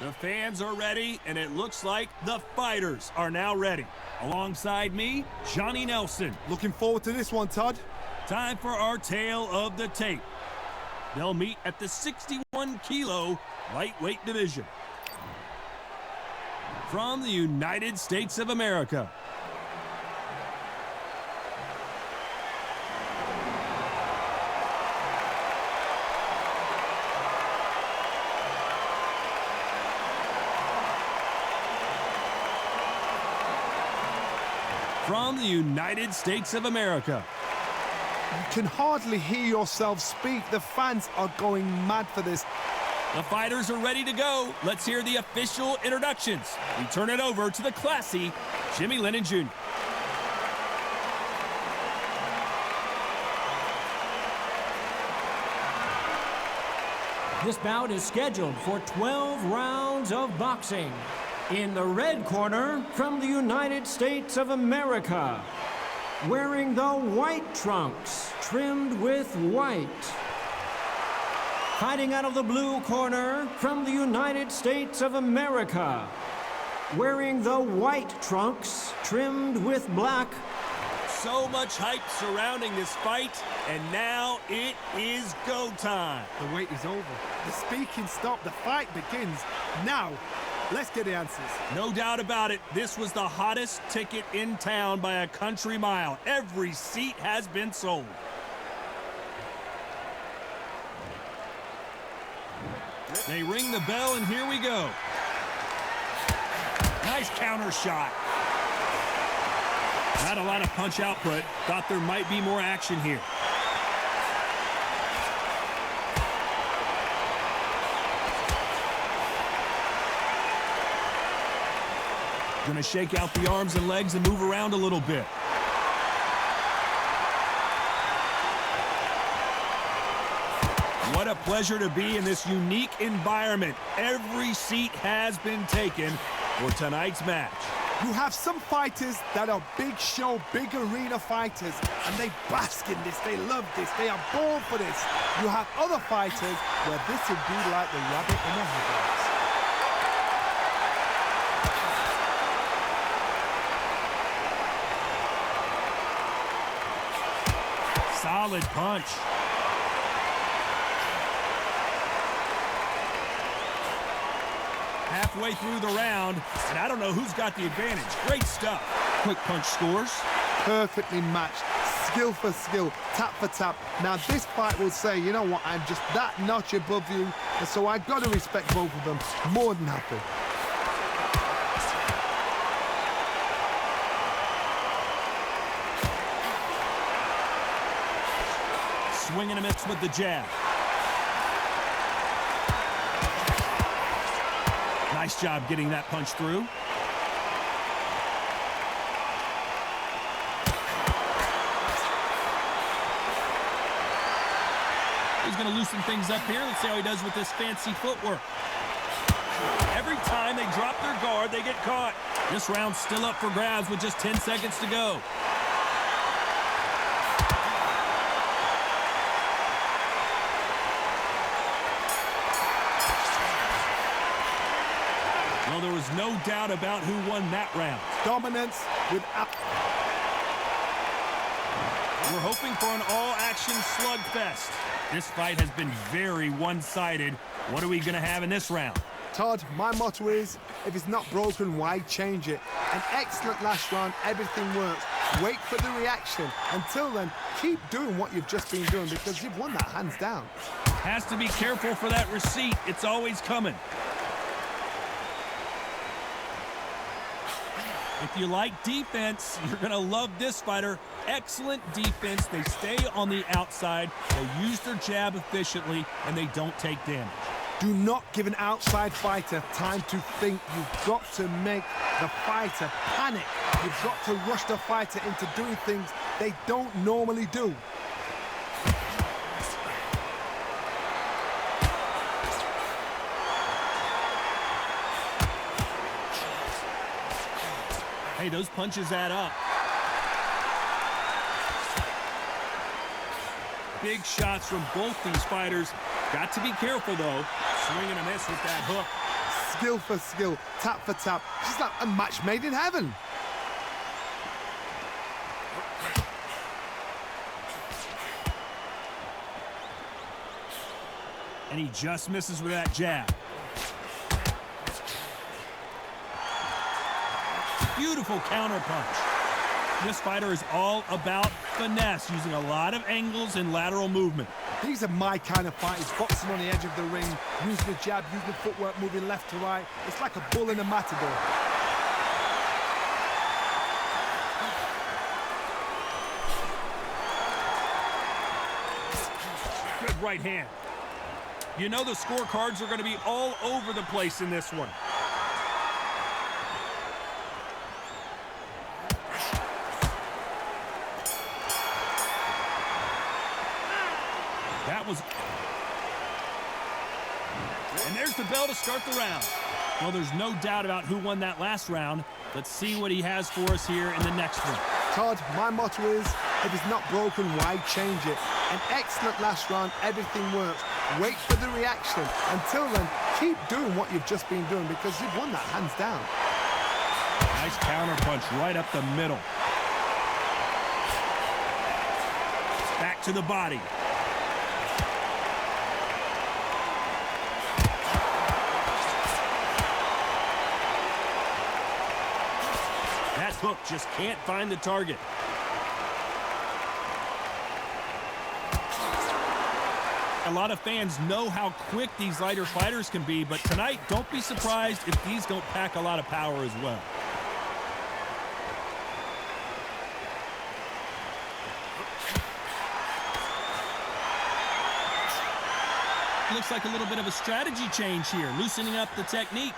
The fans are ready, and it looks like the fighters are now ready. Alongside me, Johnny Nelson. Looking forward to this one, Todd. Time for our tale of the tape. They'll meet at the 61-kilo lightweight division. From the United States of America. From the United States of America. You can hardly hear yourself speak. The fans are going mad for this. The fighters are ready to go. Let's hear the official introductions. We turn it over to the classy Jimmy Lennon Jr. This bout is scheduled for 12 rounds of boxing. In the red corner, from the United States of America, wearing the white trunks, trimmed with white. Fighting out of the blue corner, from the United States of America, wearing the white trunks, trimmed with black. So much hype surrounding this fight, and now it is go time. The wait is over. The speaking stopped. The fight begins now. Let's get the answers. No doubt about it, this was the hottest ticket in town by a country mile. Every seat has been sold. They ring the bell, and here we go. Nice counter shot. Not a lot of punch output. Thought there might be more action here. Gonna shake out the arms and legs and move around a little bit. What a pleasure to be in this unique environment. Every seat has been taken for tonight's match. You have some fighters that are big show, big arena fighters, and they bask in this, they love this, they are born for this. You have other fighters where this would be like the rabbit in the headlights. Solid punch. Halfway through the round, and I don't know who's got the advantage. Great stuff. Quick punch scores. Perfectly matched, skill for skill, tap for tap. Now this fight will say, you know what, I'm just that notch above you, and so I've got to respect both of them more than happy. Swing and a miss with the jab. Nice job getting that punch through. He's going to loosen things up here. Let's see how he does with this fancy footwork. Every time they drop their guard, they get caught. This round's still up for grabs with just 10 seconds to go. Well, there was no doubt about who won that round. Dominance without... We're hoping for an all-action slugfest. This fight has been very one-sided. What are we going to have in this round? Todd, my motto is, if it's not broken, why change it? An excellent last round, everything works. Wait for the reaction. Until then, keep doing what you've just been doing because you've won that hands down. Has to be careful for that receipt. It's always coming. If you like defense, you're going to love this fighter. Excellent defense. They stay on the outside. They use their jab efficiently, and they don't take damage. Do not give an outside fighter time to think. You've got to make the fighter panic. You've got to rush the fighter into doing things they don't normally do. Hey, those punches add up. Big shots from both these fighters. Got to be careful, though. Swing and a miss with that hook. skill for skill, tap for tap. She's like a match made in heaven. And he just misses with that jab. Beautiful counter punch. This fighter is all about finesse, using a lot of angles and lateral movement. These are my kind of fighters, boxing on the edge of the ring, using the jab, using the footwork, moving left to right. It's like a bull in a matador. Good right hand. You know the scorecards are going to be all over the place in this one. That was... And there's the bell to start the round. Well, there's no doubt about who won that last round. Let's see what he has for us here in the next one. Todd, my motto is, if it's not broken, why change it? An excellent last round, everything works. Wait for the reaction. Until then, keep doing what you've just been doing because you've won that hands down. Nice counter punch right up the middle. Back to the body. That hook just can't find the target. A lot of fans know how quick these lighter fighters can be, but tonight, don't be surprised if these don't pack a lot of power as well. Looks like a little bit of a strategy change here, loosening up the technique.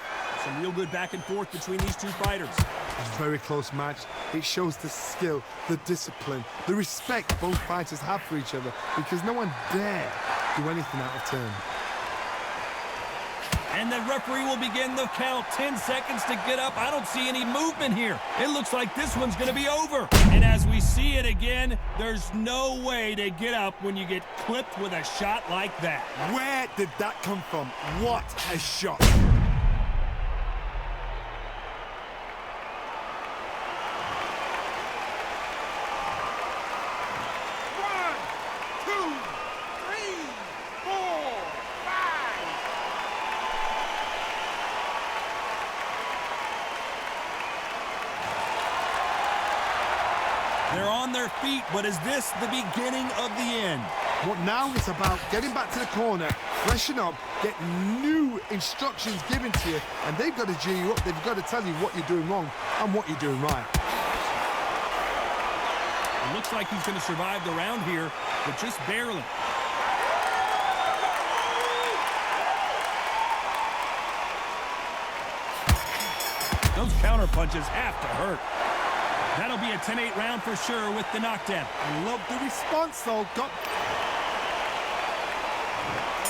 Some real good back and forth between these two fighters. A very close match. It shows the skill, the discipline, the respect both fighters have for each other because no one dare do anything out of turn. And the referee will begin the count. 10 seconds to get up. I don't see any movement here. It looks like this one's going to be over. And as we see it again, there's no way to get up when you get clipped with a shot like that. Where did that come from? What a shot! They're on their feet, but is this the beginning of the end? What now is about getting back to the corner, freshen up, get new instructions given to you, and they've got to G you up. They've got to tell you what you're doing wrong and what you're doing right. It looks like he's going to survive the round here, but just barely. Those counter punches have to hurt. That'll be a 10-8 round for sure with the knockdown. I love the response, though.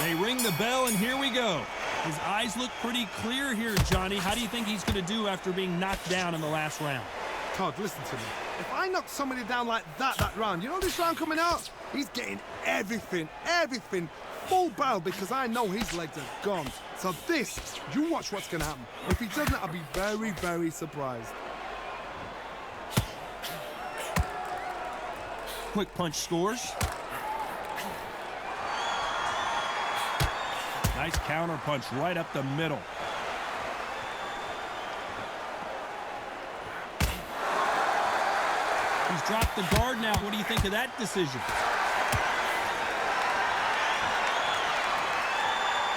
They ring the bell, and here we go. His eyes look pretty clear here, Johnny. How do you think he's going to do after being knocked down in the last round? Todd, listen to me. If I knock somebody down like that round, you know this round coming out? He's getting everything, full barrel because I know his legs are gone. So this, you watch what's going to happen. If he doesn't, I'll be very, very surprised. Quick punch scores. Nice counter punch right up the middle. He's dropped the guard now. What do you think of that decision?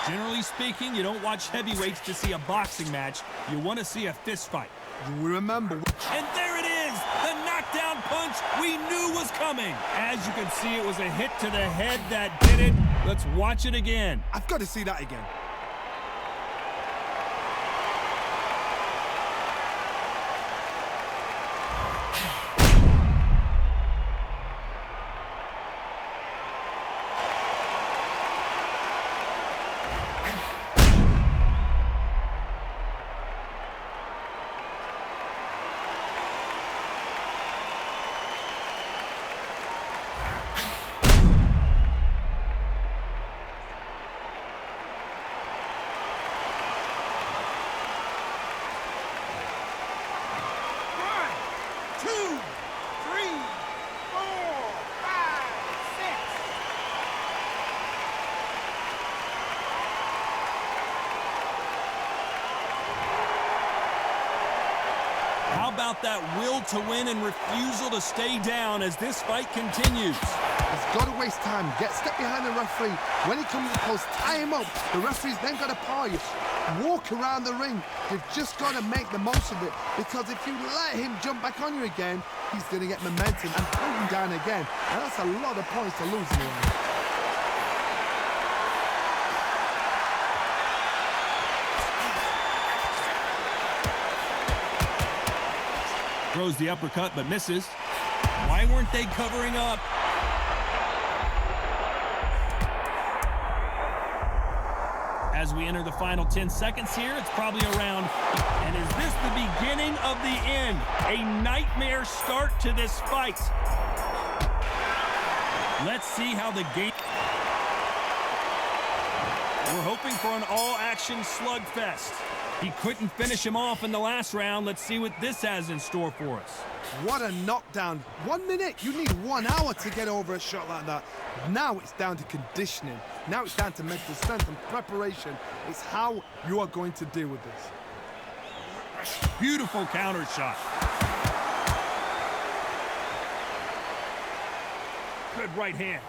Generally speaking, you don't watch heavyweights to see a boxing match. You want to see a fist fight. You remember. And there it is, the knockdown punch we knew was coming. As you can see, it was a hit to the head that did it. Let's watch it again. I've got to see that again. about that will to win and refusal to stay down as this fight continues? He's got to waste time. Step behind the referee. When he comes close, tie him up. The referee's then got to paw you. Walk around the ring. You've just got to make the most of it, because if you let him jump back on you again, he's going to get momentum and pull him down again. And that's a lot of points to lose in the ring. Throws the uppercut but misses. Why weren't they covering up? As we enter the final 10 seconds here, it's probably around. And is this the beginning of the end? A nightmare start to this fight. Let's see how the game... We're hoping for an all-action slugfest. He couldn't finish him off in the last round. Let's see what this has in store for us. What a knockdown. 1 minute. You need 1 hour to get over a shot like that. Now it's down to conditioning. Now it's down to mental strength and preparation. It's how you are going to deal with this. Beautiful counter shot. Good right hand.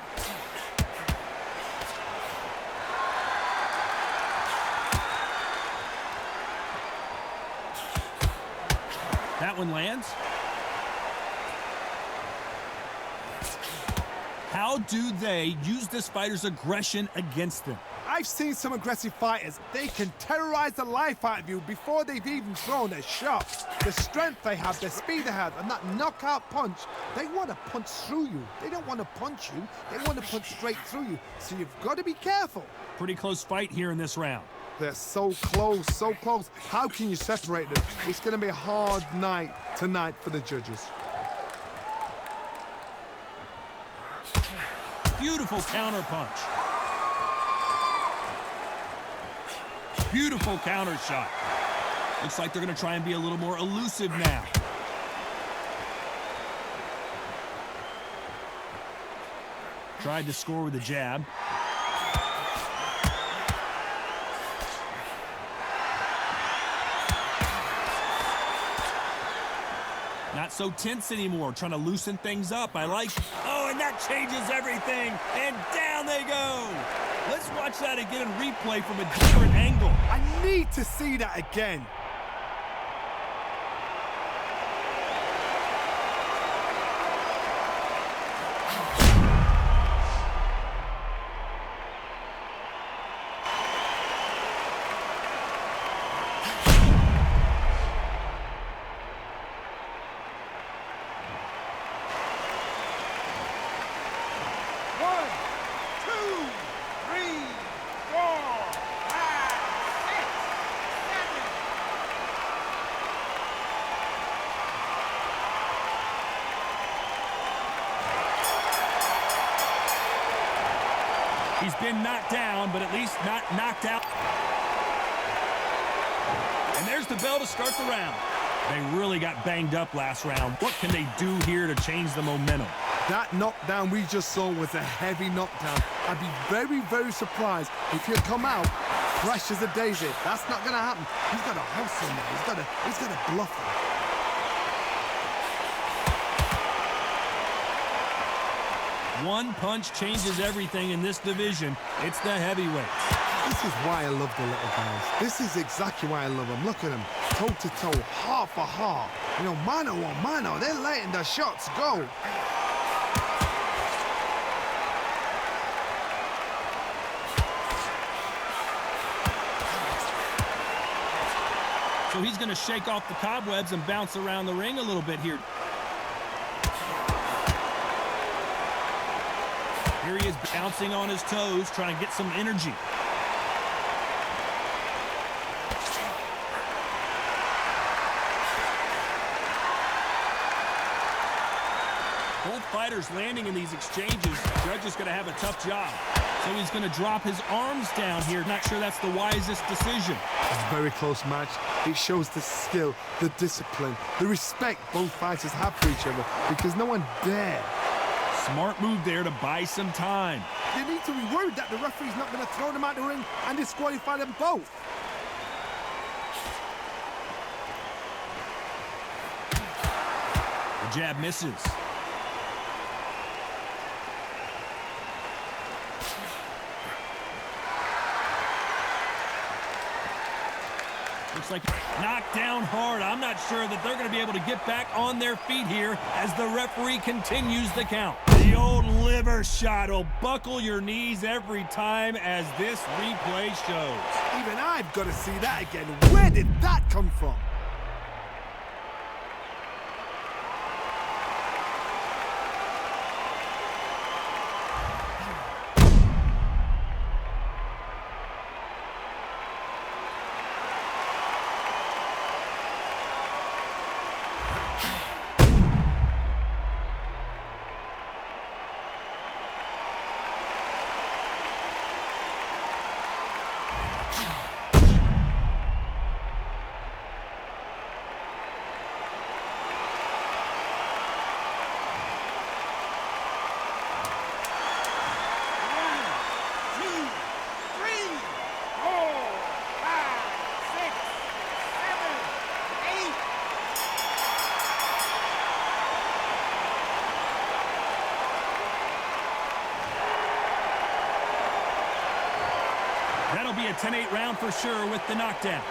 That one lands. How do they use this fighter's aggression against them? I've seen some aggressive fighters. They can terrorize the life out of you before they've even thrown a shot. The strength they have, the speed they have, and that knockout punch, they want to punch through you. They don't want to punch you. They want to punch straight through you. So you've got to be careful. Pretty close fight here in this round. They're so close, so close. How can you separate them? It's going to be a hard night tonight for the judges. Beautiful counter punch. Beautiful counter shot. Looks like they're going to try and be a little more elusive now. Tried to score with a jab. Not so tense anymore, trying to loosen things up. I like... Oh, and that changes everything. And down they go. Let's watch that again and replay from a different angle. I need to see that again. He's been knocked down, but at least not knocked out. And there's the bell to start the round. They really got banged up last round. What can they do here to change the momentum? That knockdown we just saw was a heavy knockdown. I'd be very, very surprised if he'll come out fresh as a daisy. That's not going to happen. He's got to hustle now. He's got to bluff him. One punch changes everything in this division. It's the heavyweights. This is why I love the little guys. This is exactly why I love them. Look at them, toe-to-toe, heart for heart. You know, mano a mano. They're letting the shots go. So he's going to shake off the cobwebs and bounce around the ring a little bit here. Here he is bouncing on his toes, trying to get some energy. Both fighters landing in these exchanges. Judge is going to have a tough job. So he's going to drop his arms down here. Not sure that's the wisest decision. It's a very close match. It shows the skill, the discipline, the respect both fighters have for each other, because no one dare. Smart move there to buy some time. They need to be worried that the referee's not going to throw them out the ring and disqualify them both. jab misses. Looks like knocked down hard. I'm not sure that they're going to be able to get back on their feet here as the referee continues the count. The old liver shot will buckle your knees every time, as this replay shows. Even I've got to see that again. Where did that come from? That'll be a 10-8 round for sure with the knockdown.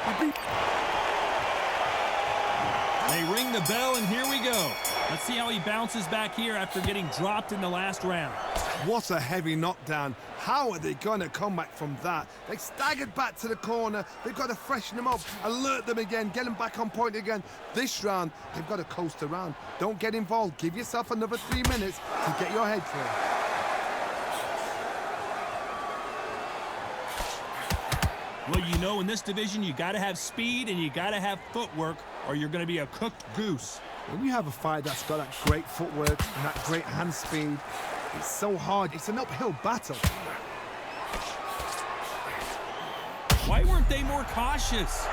They ring the bell, and here we go. Let's see how he bounces back here after getting dropped in the last round. What a heavy knockdown. How are they going to come back from that? They staggered back to the corner. They've got to freshen them up, alert them again, get them back on point again. This round, they've got to coast around. Don't get involved. Give yourself another 3 minutes to get your head clear. Well, you know, in this division, you got to have speed and you got to have footwork, or you're going to be a cooked goose. When you have a fight that's got that great footwork and that great hand speed, it's so hard. It's an uphill battle. Why weren't they more cautious?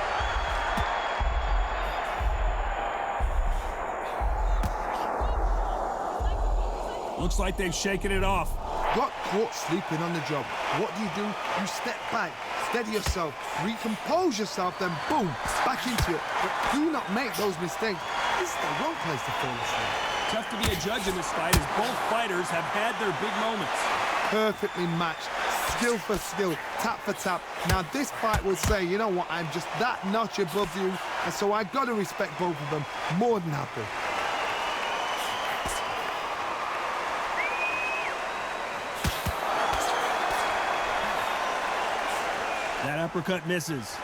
Looks like they've shaken it off. Got caught sleeping on the job. What do? You step back, steady yourself, recompose yourself, then boom, back into it. But do not make those mistakes. This is the wrong place to fall asleep. Tough to be a judge in this fight, as both fighters have had their big moments. Perfectly matched, skill for skill, tap for tap. Now this fight will say, you know what, I'm just that notch above you, and so I've got to respect both of them. More than happy. That uppercut misses.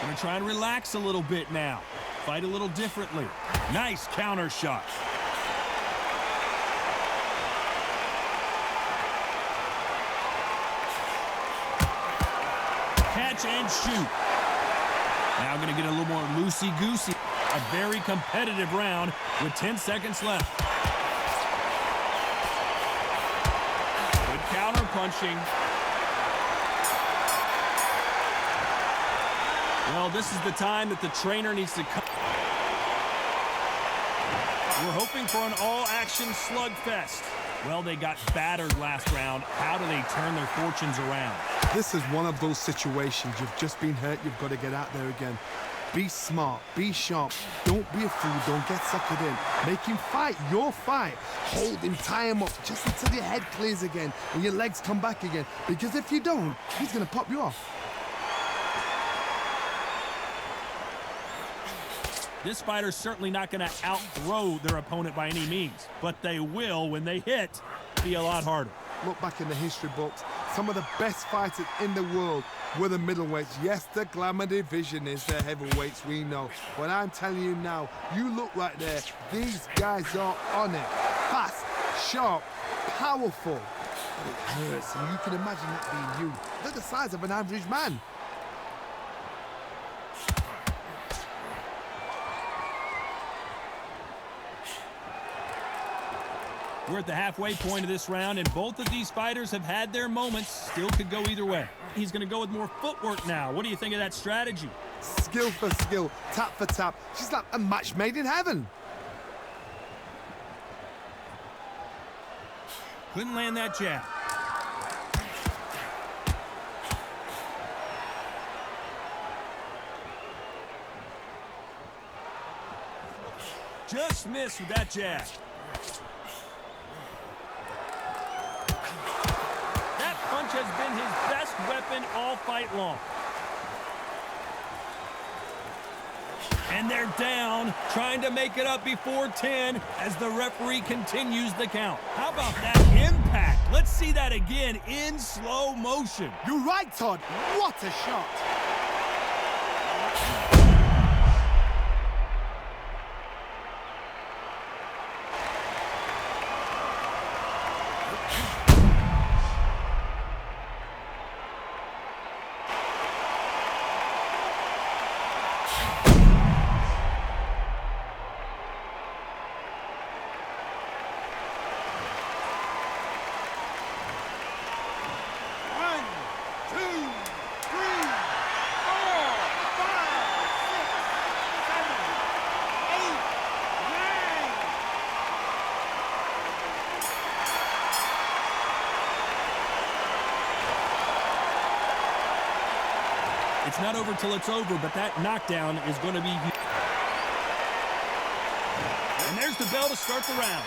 Gonna try and relax a little bit now. Fight a little differently. Nice counter shot. Catch and shoot. Now gonna get a little more loosey-goosey. A very competitive round with 10 seconds left. Counter punching. Well, this is the time that the trainer needs to come. We're hoping for an all-action slugfest. Well, they got battered last round. How do they turn their fortunes around? This is one of those situations. You've just been hurt. You've got to get out there again. Be smart, be sharp, don't be a fool, don't get suckered in. Make him fight your fight. Hold him, tie him up, just until your head clears again and your legs come back again. Because if you don't, he's going to pop you off. This fighter's certainly not going to outthrow their opponent by any means, but they will, when they hit, be a lot harder. Look back in the history books. Some of the best fighters in the world were the middleweights. Yes, the glamour division is the heavyweights, we know. But I'm telling you now, you look right there, these guys are on it. Fast, sharp, powerful. But it hurts, and you can imagine that being you. They're the size of an average man. We're at the halfway point of this round, and both of these fighters have had their moments. Still could go either way. He's going to go with more footwork now. What do you think of that strategy? Skill for skill, tap for tap. She's like a match made in heaven. Couldn't land that jab. Just missed with that jab. That punch has been his best weapon all fight long. And they're down, trying to make it up before 10 as the referee continues the count. How about that impact? Let's see that again in slow motion. You're right, Todd. What a shot. It's not over till it's over, but that knockdown is going to be... And there's the bell to start the round.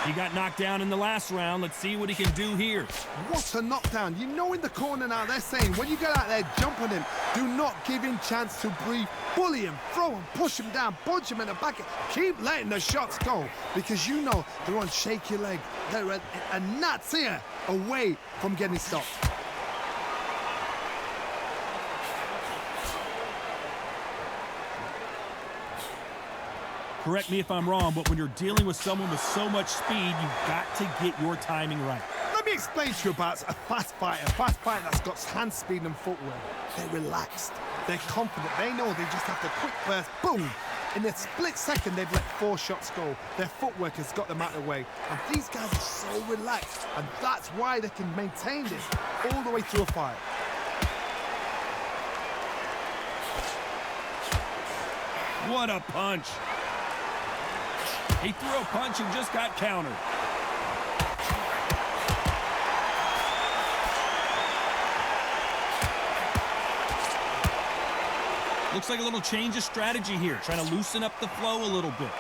He got knocked down in the last round. Let's see what he can do here. What a knockdown. You know in the corner now they're saying, when you get out there, jump on him. Do not give him chance to breathe. Bully him, throw him, push him down, punch him in the back. Keep letting the shots go because you know they're on shaky leg. They're a gnat's ear away from getting stopped. Correct me if I'm wrong, but when you're dealing with someone with so much speed, you've got to get your timing right. Let me explain to you about a fast fighter that's got hand speed and footwork. They're relaxed. They're confident. They know they just have to quick burst, boom. In a split second, they've let 4 shots go. Their footwork has got them out of the way. And these guys are so relaxed. And that's why they can maintain this all the way through a fight. What a punch. He threw a punch and just got countered. Looks like a little change of strategy here, trying to loosen up the flow a little bit.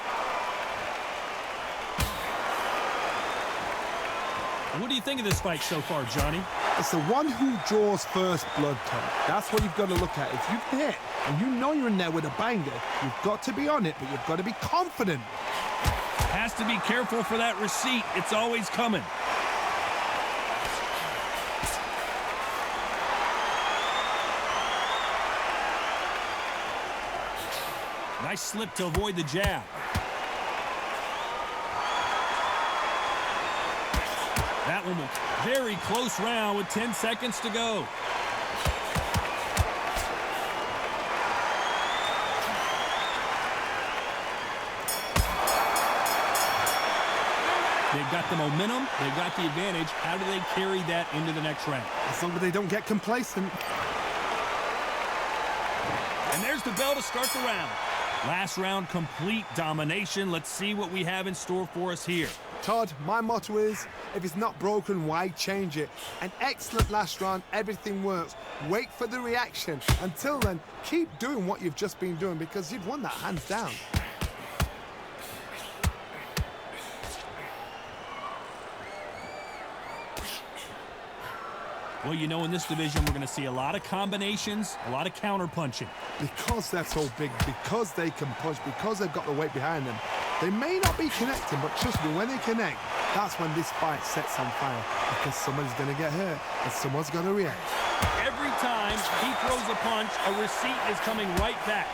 What do you think of this fight so far, Johnny? It's the one who draws first blood, Tom. That's what you've got to look at. If you've hit and you know you're in there with a banger, you've got to be on it, but you've got to be confident. Has to be careful for that receipt. It's always coming. Nice slip to avoid the jab. That one was very close round with 10 seconds to go. They've got the momentum, they've got the advantage. How do they carry that into the next round? As long as they don't get complacent. And there's the bell to start the round. Last round, complete domination. Let's see what we have in store for us here. Todd, my motto is, if it's not broken, why change it? An excellent last round, everything works. Wait for the reaction. Until then, keep doing what you've just been doing because you've won that hands down. Well, you know, in this division, we're going to see a lot of combinations, a lot of counter-punching. Because they're so big, because they can punch, because they've got the weight behind them, they may not be connecting, but trust me, when they connect, that's when this fight sets on fire. Because somebody's going to get hurt, and someone's going to react. Every time he throws a punch, a receipt is coming right back.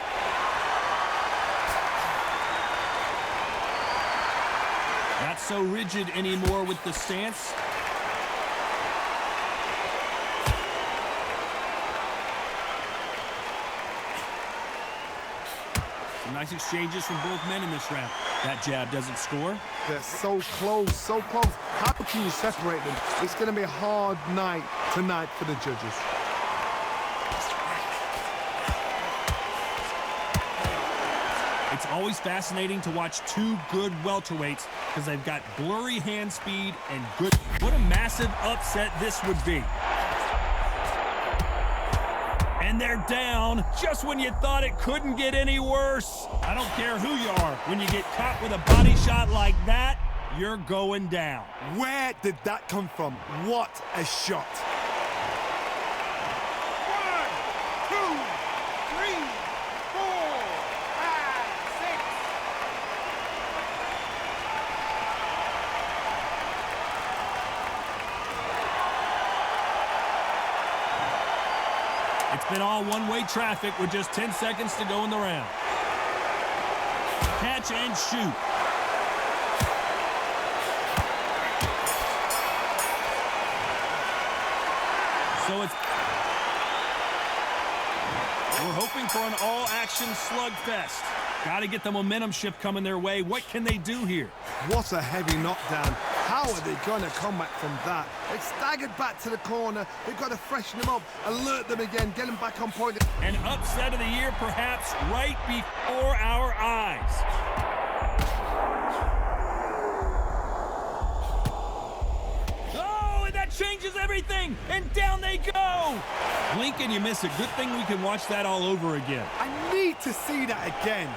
Not so rigid anymore with the stance. Nice exchanges from both men in this round. That jab doesn't score. They're so close, so close. How can you separate them? It's going to be a hard night tonight for the judges. It's always fascinating to watch two good welterweights because they've got blurry hand speed and good... What a massive upset this would be. And And they're down just when you thought it couldn't get any worse. I don't care who you are. When you get caught with a body shot like that, you're going down. Where did that come from? What a shot. 1, 2, 3, 4, 5, 6. It's been all one-way traffic with just 10 seconds to go in the round. Catch and shoot. So we're hoping for an all-action slugfest. Got to get the momentum shift coming their way. What can they do here? What a heavy knockdown. How are they going to come back from that? They staggered back to the corner. They've got to freshen them up, alert them again, get them back on point. An upset of the year, perhaps, right before our eyes. Oh, and that changes everything. And down they go. Blink and you miss it. Good thing we can watch that all over again. I need to see that again.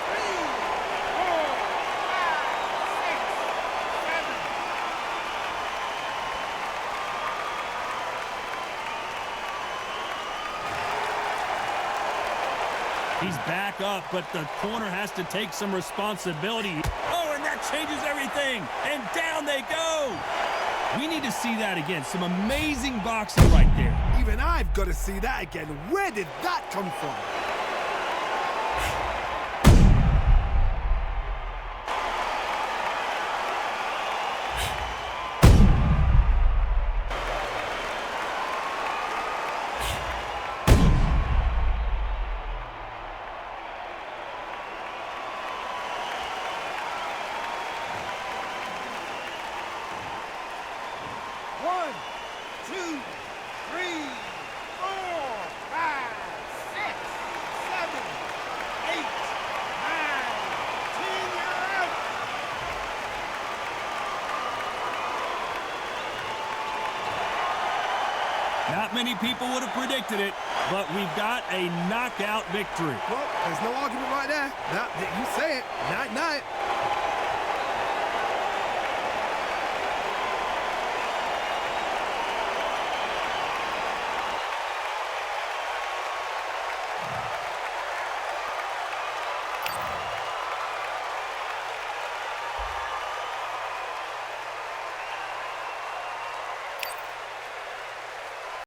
3, 4, 5, 6, 7, 8, 9, 10. He's back up, but the corner has to take some responsibility. Oh, and that changes everything. And down they go. We need to see that again. Some amazing boxing right there. Even I've got to see that again. Where did that come from? One, 2, 3, 4, 5, 6, 7, 8, 9, 10. You're out. Not many people would have predicted it, but we've got a knockout victory. Well, there's no argument right there. You say it. Night, night.